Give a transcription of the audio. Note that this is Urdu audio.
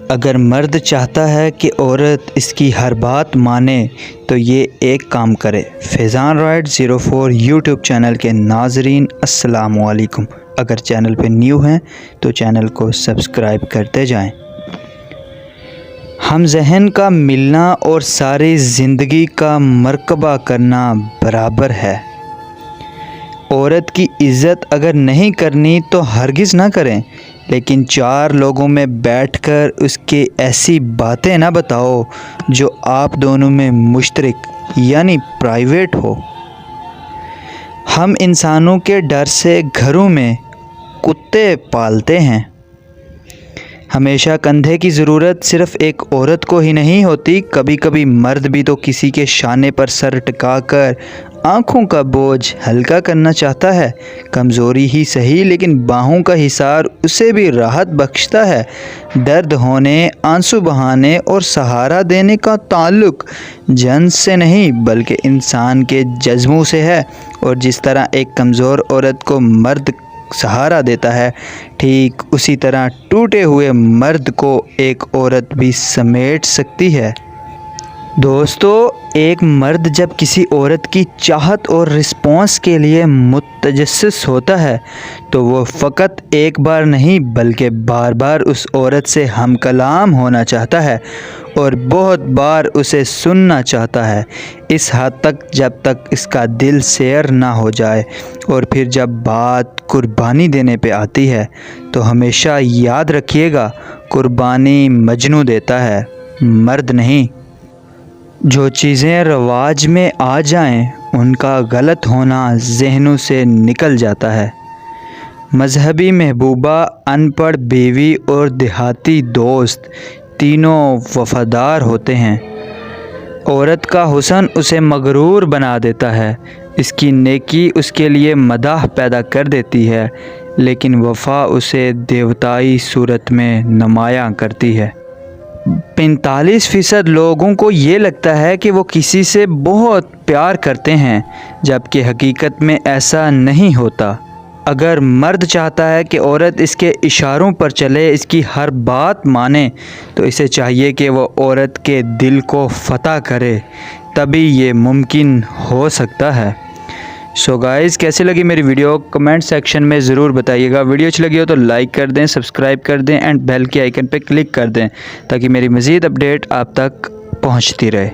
اگر مرد چاہتا ہے کہ عورت اس کی ہر بات مانے تو یہ ایک کام کرے۔ فیضان رائڈ 04 یوٹیوب چینل کے ناظرین السلام علیکم۔ اگر چینل پہ نیو ہیں تو چینل کو سبسکرائب کرتے جائیں۔ ہم ذہن کا ملنا اور ساری زندگی کا مرکبہ کرنا برابر ہے۔ عورت کی عزت اگر نہیں کرنی تو ہرگز نہ کریں، لیکن چار لوگوں میں بیٹھ کر اس کے ایسی باتیں نہ بتاؤ جو آپ دونوں میں مشترک یعنی پرائیویٹ ہو۔ ہم انسانوں کے ڈر سے گھروں میں کتے پالتے ہیں۔ ہمیشہ کندھے کی ضرورت صرف ایک عورت کو ہی نہیں ہوتی، کبھی کبھی مرد بھی تو کسی کے شانے پر سر ٹکا کر آنکھوں کا بوجھ ہلکا کرنا چاہتا ہے۔ کمزوری ہی صحیح لیکن باہوں کا حصار اسے بھی راحت بخشتا ہے۔ درد ہونے، آنسو بہانے اور سہارا دینے کا تعلق جنس سے نہیں بلکہ انسان کے جذبوں سے ہے، اور جس طرح ایک کمزور عورت کو مرد سہارا دیتا ہے، ٹھیک اسی طرح ٹوٹے ہوئے مرد کو ایک عورت بھی سمیٹ سکتی ہے۔ دوستو، ایک مرد جب کسی عورت کی چاہت اور رسپانس کے لیے متجسس ہوتا ہے تو وہ فقط ایک بار نہیں بلکہ بار بار اس عورت سے ہم کلام ہونا چاہتا ہے اور بہت بار اسے سننا چاہتا ہے، اس حد تک جب تک اس کا دل سیر نہ ہو جائے۔ اور پھر جب بات قربانی دینے پہ آتی ہے تو ہمیشہ یاد رکھیے گا، قربانی مجنوں دیتا ہے، مرد نہیں۔ جو چیزیں رواج میں آ جائیں ان کا غلط ہونا ذہنوں سے نکل جاتا ہے۔ مذہبی محبوبہ، ان پڑھ بیوی اور دیہاتی دوست تینوں وفادار ہوتے ہیں۔ عورت کا حسن اسے مغرور بنا دیتا ہے، اس کی نیکی اس کے لیے مداح پیدا کر دیتی ہے، لیکن وفا اسے دیوتائی صورت میں نمایاں کرتی ہے۔ 45% لوگوں کو یہ لگتا ہے کہ وہ کسی سے بہت پیار کرتے ہیں، جبکہ حقیقت میں ایسا نہیں ہوتا۔ اگر مرد چاہتا ہے کہ عورت اس کے اشاروں پر چلے، اس کی ہر بات مانے، تو اسے چاہیے کہ وہ عورت کے دل کو فتح کرے، تبھی یہ ممکن ہو سکتا ہے۔ سو گائز، کیسی لگی میری ویڈیو کمنٹ سیکشن میں ضرور بتائیے گا۔ ویڈیو اچھی لگی ہو تو لائک کر دیں، سبسکرائب کر دیں اینڈ بیل کے آئیکن پہ کلک کر دیں تاکہ میری مزید اپڈیٹ آپ تک پہنچتی رہے۔